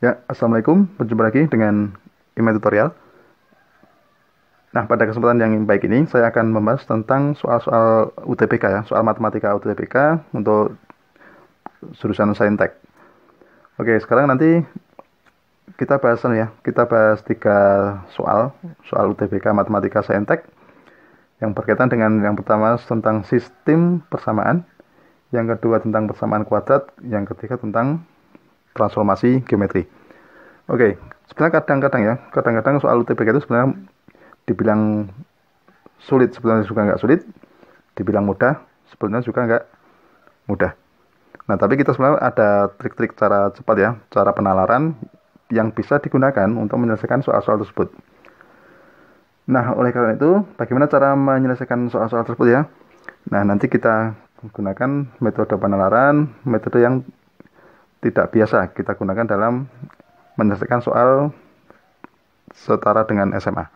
Ya, Assalamualaikum. Berjumpa lagi dengan Ima Tutorial. Nah, pada kesempatan yang baik ini, saya akan membahas tentang soal-soal UTBK ya, soal matematika UTBK untuk jurusan Saintek. Oke, sekarang nanti kita bahas ya, kita bahas 3 soal UTBK matematika Saintek yang berkaitan dengan yang pertama tentang sistem persamaan, yang kedua tentang persamaan kuadrat, yang ketiga tentang transformasi geometri. Oke, sebenarnya kadang-kadang soal UTBK itu sebenarnya dibilang sulit, sebenarnya juga nggak sulit, dibilang mudah, sebenarnya juga nggak mudah. Nah, tapi kita sebenarnya ada trik-trik cara cepat ya, cara penalaran yang bisa digunakan untuk menyelesaikan soal-soal tersebut. Nah, oleh karena itu, bagaimana cara menyelesaikan soal-soal tersebut ya? Nah, nanti kita gunakan metode penalaran, metode yang tidak biasa kita gunakan dalam menyelesaikan soal setara dengan SMA.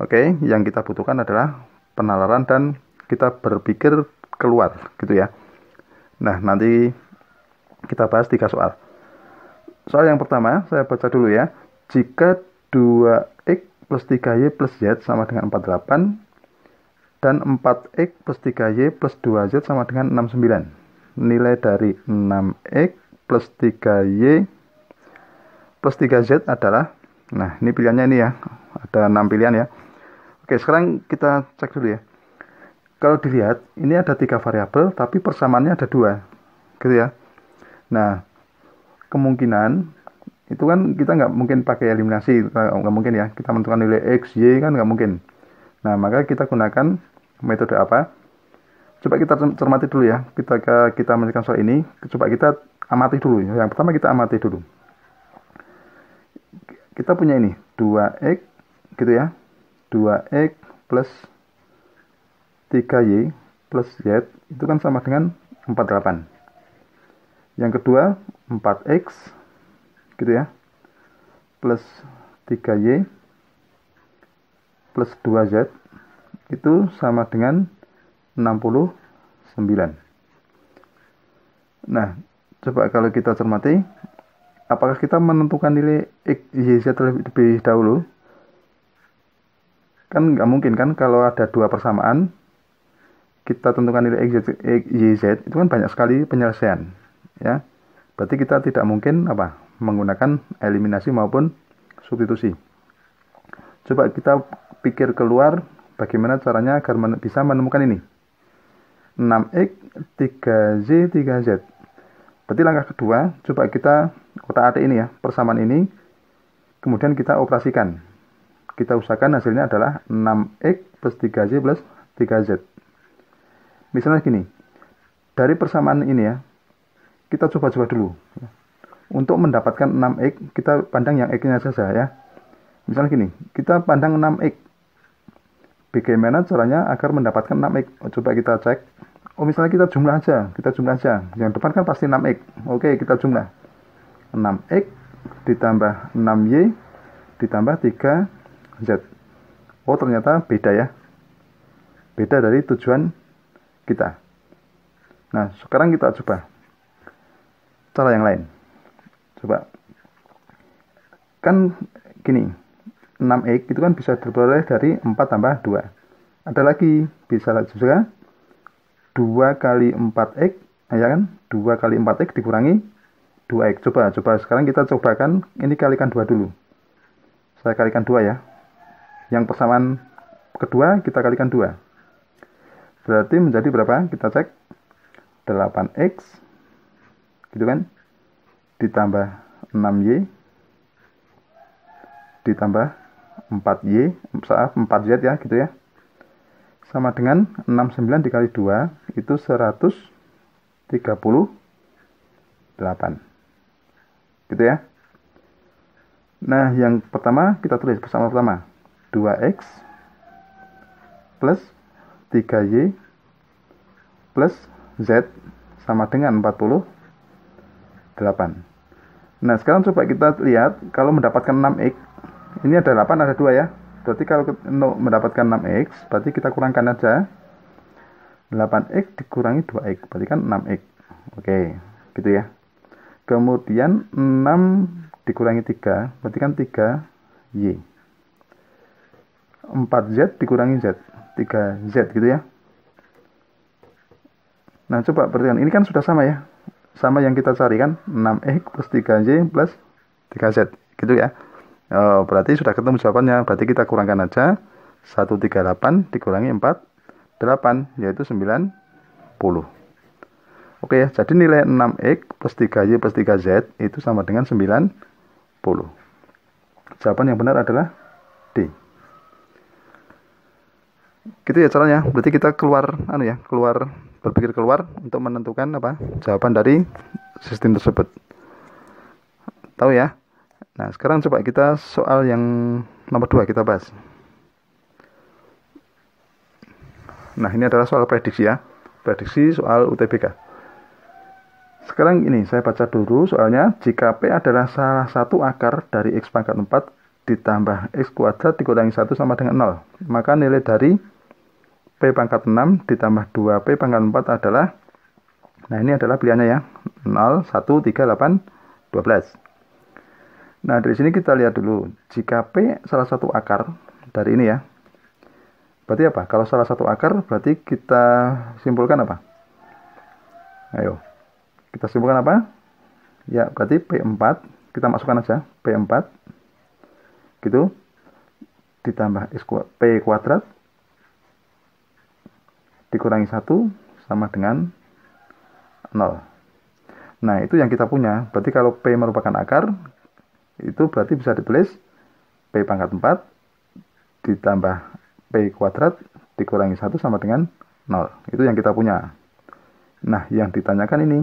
Oke, yang kita butuhkan adalah penalaran dan kita berpikir keluar, gitu ya. Nah, nanti kita bahas 3 soal. Soal yang pertama, saya baca dulu ya. Jika 2x plus 3y plus z sama dengan 48, dan 4x plus 3y plus 2z sama dengan 69. Nilai dari 6x plus 3y plus 3z adalah, nah ini pilihannya ini ya, ada 6 pilihan ya. Oke, sekarang kita cek dulu ya. Kalau dilihat, ini ada 3 variabel, tapi persamaannya ada 2, gitu ya. Nah, kemungkinan itu kan kita nggak mungkin pakai eliminasi, nggak mungkin ya. Kita menentukan nilai x, y kan nggak mungkin. Nah, maka kita gunakan metode apa? Coba kita cermati dulu ya. Kita menyelesaikan soal ini, coba kita amati dulu. Yang pertama kita amati dulu. Kita punya ini 2x, gitu ya. 2x plus 3y plus z itu kan sama dengan 48. Yang kedua 4x, gitu ya, plus 3y plus 2z itu sama dengan 69. Nah, coba kalau kita cermati, apakah kita menentukan nilai x, y, z terlebih dahulu? Kan nggak mungkin kan, kalau ada 2 persamaan kita tentukan nilai x, y, z itu kan banyak sekali penyelesaian ya. Berarti kita tidak mungkin menggunakan eliminasi maupun substitusi. Coba kita pikir keluar bagaimana caranya agar bisa menemukan ini. 6x, 3z, 3z. Berarti langkah kedua, coba kita otak-atik ini ya, persamaan ini, kemudian kita operasikan. Kita usahakan hasilnya adalah 6x plus 3z plus 3z. Misalnya gini, dari persamaan ini ya, kita coba-coba dulu. Untuk mendapatkan 6x, kita pandang yang x-nya saja ya. Misalnya gini, kita pandang 6x. Bagaimana caranya agar mendapatkan 6x? Coba kita cek. Misalnya kita jumlah aja. Yang depan kan pasti 6x. Oke, kita jumlah. 6x ditambah 6y ditambah 3z. Ternyata beda ya. Beda dari tujuan kita. Nah, sekarang kita coba cara yang lain. Coba. Kan gini, 6x itu kan bisa diperoleh dari 4 tambah 2. Ada lagi, bisa juga 2 kali 4x, ya kan? 2 kali 4x dikurangi 2x. Coba sekarang kita cobakan, ini kalikan 2 dulu. Saya kalikan 2 ya. Yang persamaan kedua kita kalikan 2. Berarti menjadi berapa? Kita cek. 8x, gitu kan? Ditambah 6y, ditambah 4z ya, gitu ya. Sama dengan 69 dikali 2, itu 138. Gitu ya. Nah, yang pertama kita tulis persamaan pertama. 2x plus 3y plus z sama dengan 48. Nah, sekarang coba kita lihat, kalau mendapatkan 6x, ini ada 8, ada 2 ya. Berarti kalau mendapatkan 6x, berarti kita kurangkan aja. 8x dikurangi 2x, berarti kan 6x. Oke, gitu ya. Kemudian 6 dikurangi 3, berarti kan 3Y. 4Z dikurangi Z, 3Z gitu ya. Nah, coba perhatikan, ini kan sudah sama ya. Sama yang kita cari kan, 6X plus 3Y plus 3Z, gitu ya. Oh, berarti sudah ketemu jawabannya. Berarti kita kurangkan aja. 138 dikurangi 48, yaitu 90. Oke ya, jadi nilai 6X plus 3Y plus 3Z itu sama dengan 90. Jawaban yang benar adalah D. Gitu ya caranya. Berarti kita berpikir keluar untuk menentukan jawaban dari sistem tersebut. Tahu ya? Nah, sekarang coba kita soal yang nomor 2 kita bahas. Nah, ini adalah soal prediksi ya. Prediksi soal UTBK. Sekarang ini saya baca dulu soalnya. Jika P adalah salah satu akar dari X pangkat 4 ditambah X kuadrat dikurangi 1 sama dengan 0, maka nilai dari P pangkat 6 ditambah 2P pangkat 4 adalah, nah ini adalah pilihannya ya, 0, 1, 3, 8, 12. Nah, dari sini kita lihat dulu, jika P salah satu akar dari ini ya, berarti apa? Kalau salah satu akar, berarti kita simpulkan apa? Ayo, kita simpulkan apa? Ya, berarti P4, kita masukkan aja, P4, gitu, ditambah P kuadrat, dikurangi 1, sama dengan 0. Nah, itu yang kita punya. Berarti kalau P merupakan akar, itu berarti bisa ditulis P pangkat 4 ditambah P kuadrat dikurangi 1 sama dengan 0. Itu yang kita punya. Nah, yang ditanyakan ini,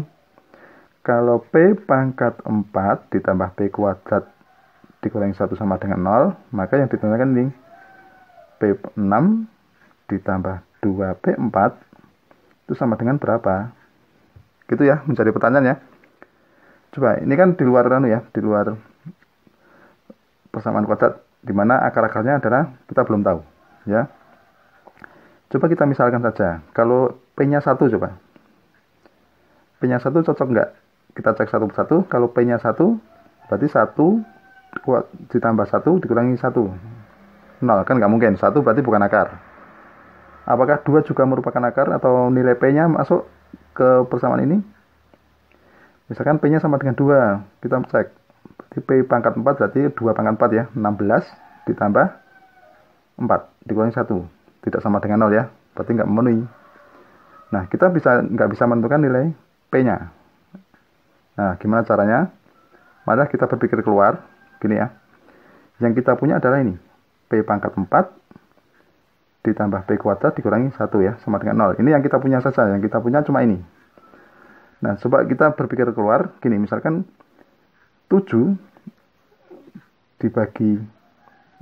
kalau P pangkat 4 ditambah P kuadrat dikurangi 1 sama dengan 0, maka yang ditanyakan ini, P6 ditambah 2P4 itu sama dengan berapa? Gitu ya, menjadi pertanyaan ya. Coba, ini kan di luar di luar persamaan kuadrat, di mana akar-akarnya adalah kita belum tahu, ya. Coba kita misalkan saja, kalau P-nya 1 coba. P-nya 1 cocok nggak? Kita cek satu persatu. Kalau P-nya 1, berarti 1 ditambah 1 dikurangi 1. 0, kan nggak mungkin. 1 berarti bukan akar. Apakah 2 juga merupakan akar atau nilai P-nya masuk ke persamaan ini? Misalkan P-nya sama dengan 2, kita cek. Berarti P pangkat 4 berarti 2 pangkat 4 ya, 16 ditambah 4 dikurangi 1. Tidak sama dengan 0 ya, berarti nggak memenuhi. Nah, kita nggak bisa menentukan nilai P-nya. Nah, gimana caranya? Mari kita berpikir keluar, gini ya. Yang kita punya adalah ini, P pangkat 4 ditambah P kuadrat dikurangi 1 ya, sama dengan 0. Ini yang kita punya saja, yang kita punya cuma ini. Nah, coba kita berpikir keluar, gini, misalkan 7 dibagi,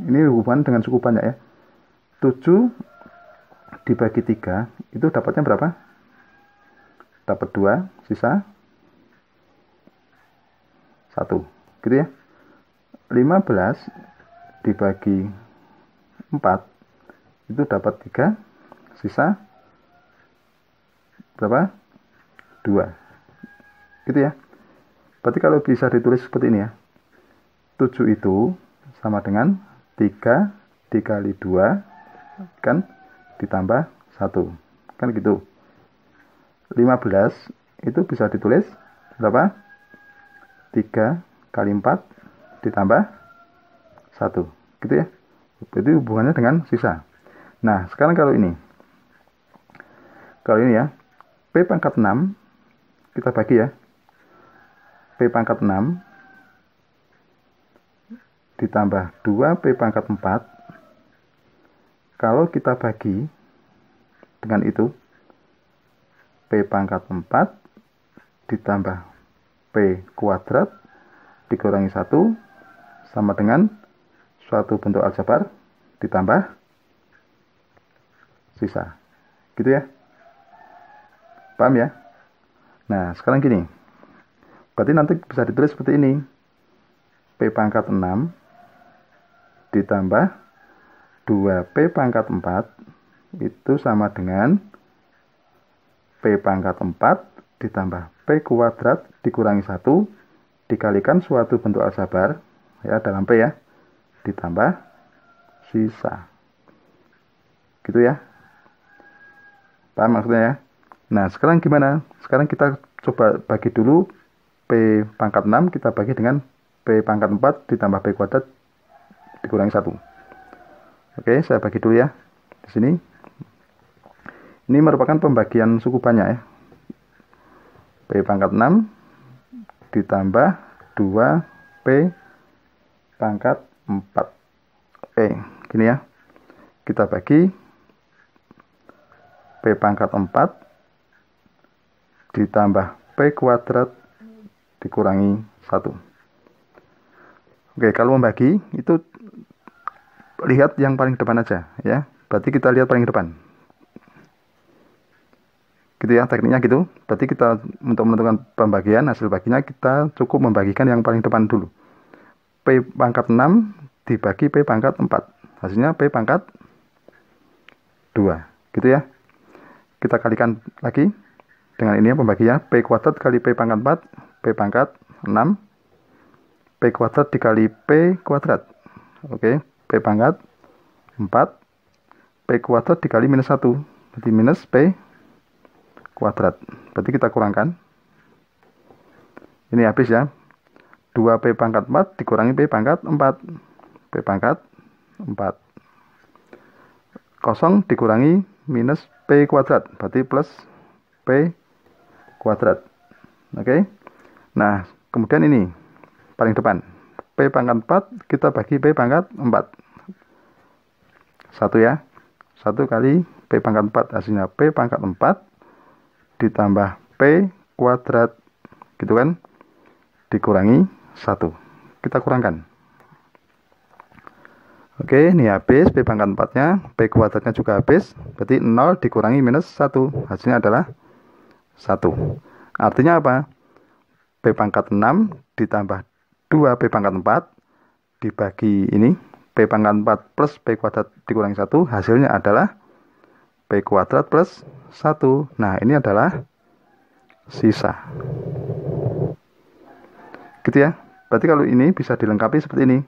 ini hubungan dengan suku banyak ya, 7 dibagi 3, itu dapatnya berapa? Dapat 2, sisa 1, gitu ya. 15 dibagi 4, itu dapat 3, sisa berapa? 2, gitu ya. Berarti kalau bisa ditulis seperti ini ya, 7 itu sama dengan 3 dikali 2 kan ditambah 1, kan gitu. 15 itu bisa ditulis berapa? 3 kali 4 ditambah 1, gitu ya. Jadi hubungannya dengan sisa. Nah, sekarang kalau ini ya, P pangkat 6 kita bagi ya, P pangkat 6 ditambah 2 P pangkat 4, kalau kita bagi dengan itu, P pangkat 4 ditambah P kuadrat dikurangi 1 sama dengan suatu bentuk aljabar ditambah sisa, gitu ya. Paham ya? Nah, sekarang gini, berarti nanti bisa ditulis seperti ini, P pangkat 6 ditambah 2P pangkat 4 itu sama dengan P pangkat 4 ditambah P kuadrat dikurangi 1 dikalikan suatu bentuk aljabar ya dalam P ya, ditambah sisa. Gitu ya. Paham maksudnya ya? Nah, sekarang gimana? Sekarang kita coba bagi dulu P pangkat 6 kita bagi dengan P pangkat 4 ditambah P kuadrat dikurangi 1. Oke, saya bagi dulu ya. Di sini. Ini merupakan pembagian suku banyak ya. P pangkat 6 ditambah 2P pangkat 4. Oke, gini ya. Kita bagi P pangkat 4 ditambah P kuadrat dikurangi 1. Oke, kalau membagi itu lihat yang paling depan aja ya. Berarti kita lihat paling depan. Gitu ya, tekniknya gitu. Berarti kita untuk menentukan pembagian hasil baginya kita cukup membagikan yang paling depan dulu. P pangkat 6 dibagi P pangkat 4. Hasilnya P pangkat 2. Gitu ya. Kita kalikan lagi dengan ini ya pembagian. P kuadrat kali P pangkat 4, P pangkat 6. P kuadrat dikali P kuadrat. Oke, P pangkat 4. P kuadrat dikali minus 1. Berarti minus P kuadrat. Berarti kita kurangkan. Ini habis ya. 2P pangkat 4 dikurangi P pangkat 4. P pangkat 4. Kosong dikurangi minus P kuadrat. Berarti plus P kuadrat. Oke. Nah, kemudian ini paling depan. P pangkat 4 kita bagi P pangkat 4. 1 ya. 1 kali P pangkat 4 hasilnya P pangkat 4 ditambah P kuadrat gitu kan, dikurangi 1. Kita kurangkan. Oke, ini habis P pangkat 4 nya, P kuadratnya juga habis. Berarti 0 dikurangi minus 1, hasilnya adalah 1. Artinya apa? P pangkat 6 ditambah 2 P pangkat 4 dibagi ini P pangkat 4 plus P kuadrat dikurangi 1, hasilnya adalah P kuadrat plus 1. Nah, ini adalah sisa. Gitu ya. Berarti kalau ini bisa dilengkapi seperti ini.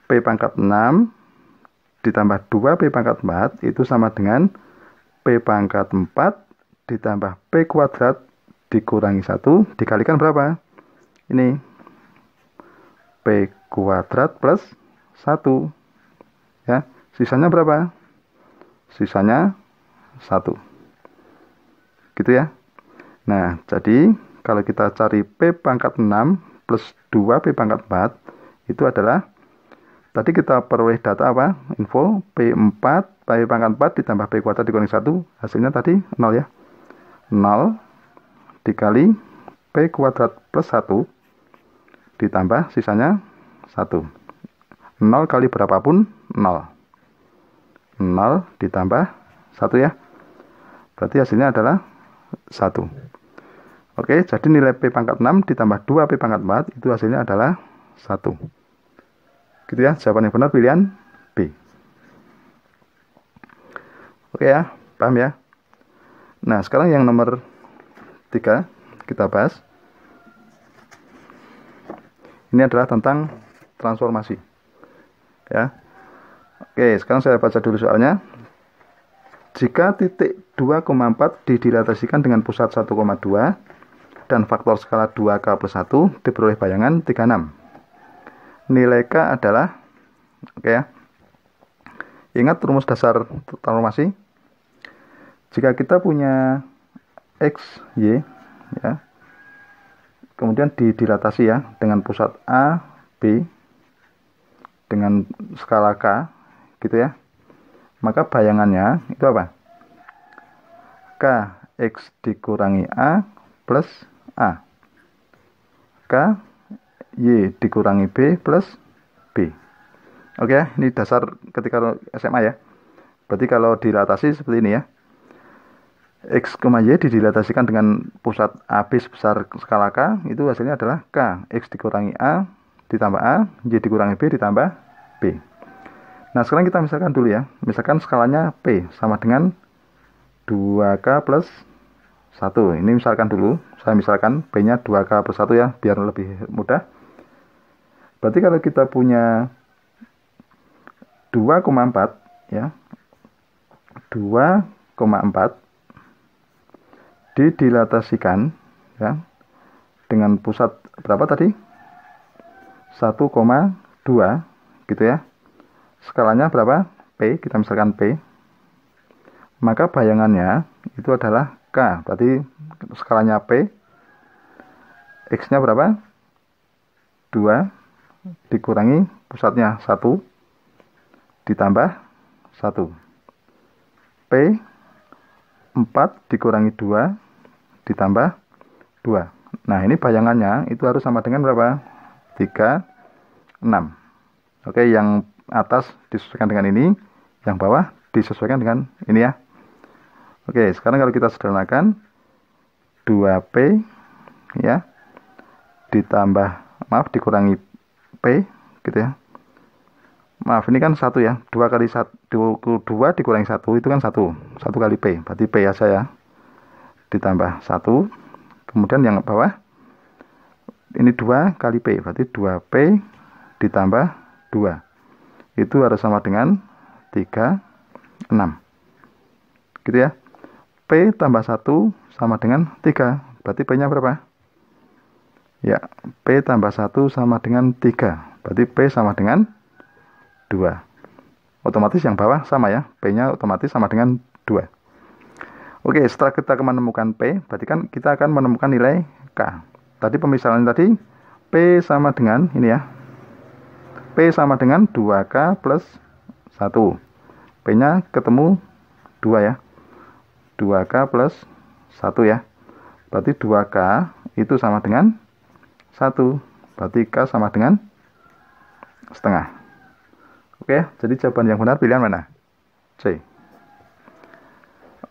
P pangkat 6 ditambah 2 P pangkat 4 itu sama dengan P pangkat 4 ditambah P kuadrat dikurangi 1 dikalikan berapa? Ini P kuadrat plus 1. Ya, sisanya berapa? Sisanya 1. Gitu ya. Nah, jadi kalau kita cari P pangkat 6 plus 2 P pangkat 4 itu adalah tadi kita peroleh data apa? Info P4 P pangkat 4 ditambah P kuadrat dikurangi 1, hasilnya tadi 0 ya. 0 dikali P kuadrat plus 1 ditambah sisanya 1. 0 kali berapapun 0. 0 ditambah 1 ya. Berarti hasilnya adalah 1. Oke, jadi nilai P pangkat 6 ditambah 2 P pangkat 4 itu hasilnya adalah 1. Gitu ya, jawaban yang benar pilihan B. Oke ya, paham ya? Nah, sekarang yang nomor 3 kita bahas. Ini adalah tentang transformasi. Ya. Oke, sekarang saya baca dulu soalnya. Jika titik 2,4 didilatasikan dengan pusat 1,2 dan faktor skala 2K plus 1 diperoleh bayangan 36. Nilai K adalah, oke ya, ingat rumus dasar transformasi. Jika kita punya X, Y, ya, kemudian didilatasi ya dengan pusat A, B, dengan skala K, gitu ya, maka bayangannya itu apa? K X dikurangi A plus A. K Y dikurangi B plus B. Oke ya, ini dasar ketika SMA ya. Berarti kalau dilatasi seperti ini ya. X, Y didilatasikan dengan pusat AB sebesar skala K, itu hasilnya adalah K. X dikurangi A ditambah A, Y dikurangi B ditambah B. Nah, sekarang kita misalkan dulu ya. Misalkan skalanya P sama dengan 2K plus 1. Ini misalkan dulu, saya misalkan P-nya 2K plus 1 ya, biar lebih mudah. Berarti kalau kita punya 2,4 ya, 2,4 didilatasikan ya dengan pusat berapa tadi? 1,2 gitu ya. Skalanya berapa? P, kita misalkan P. Maka bayangannya itu adalah K. Berarti skalanya P. X-nya berapa? 2 dikurangi pusatnya 1 ditambah 1. P 4 dikurangi 2 ditambah 2. Nah, ini bayangannya itu harus sama dengan berapa? 3, 6. Oke, yang atas disesuaikan dengan ini, yang bawah disesuaikan dengan ini ya. Oke, sekarang kalau kita sederhanakan 2P ya ditambah, maaf, dikurangi P gitu ya. Maaf, ini kan 1 ya. 2 kali 1, 2 dikurangi 1 itu kan 1. 1 kali P, berarti P aja ya. Ditambah 1. Kemudian yang bawah ini 2 kali P, berarti 2P ditambah 2. Itu harus sama dengan 3, 6. Gitu ya. P tambah 1 sama dengan 3. Berarti P-nya berapa? Ya, P tambah 1 sama dengan 3. Berarti P sama dengan 2. Otomatis yang bawah sama ya. P-nya otomatis sama dengan 2. Oke, setelah kita menemukan P, berarti kan kita akan menemukan nilai K. Tadi pemisahan tadi, P sama dengan, ini ya. P sama dengan 2K plus 1. P-nya ketemu 2 ya. 2K plus 1 ya. Berarti 2K itu sama dengan 1. Berarti K sama dengan setengah. Oke, jadi jawaban yang benar pilihan mana? C.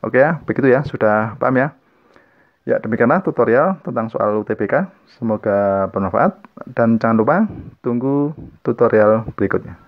Oke ya, begitu ya. Sudah paham ya? Ya, demikianlah tutorial tentang soal UTBK. Semoga bermanfaat. Dan jangan lupa tunggu tutorial berikutnya.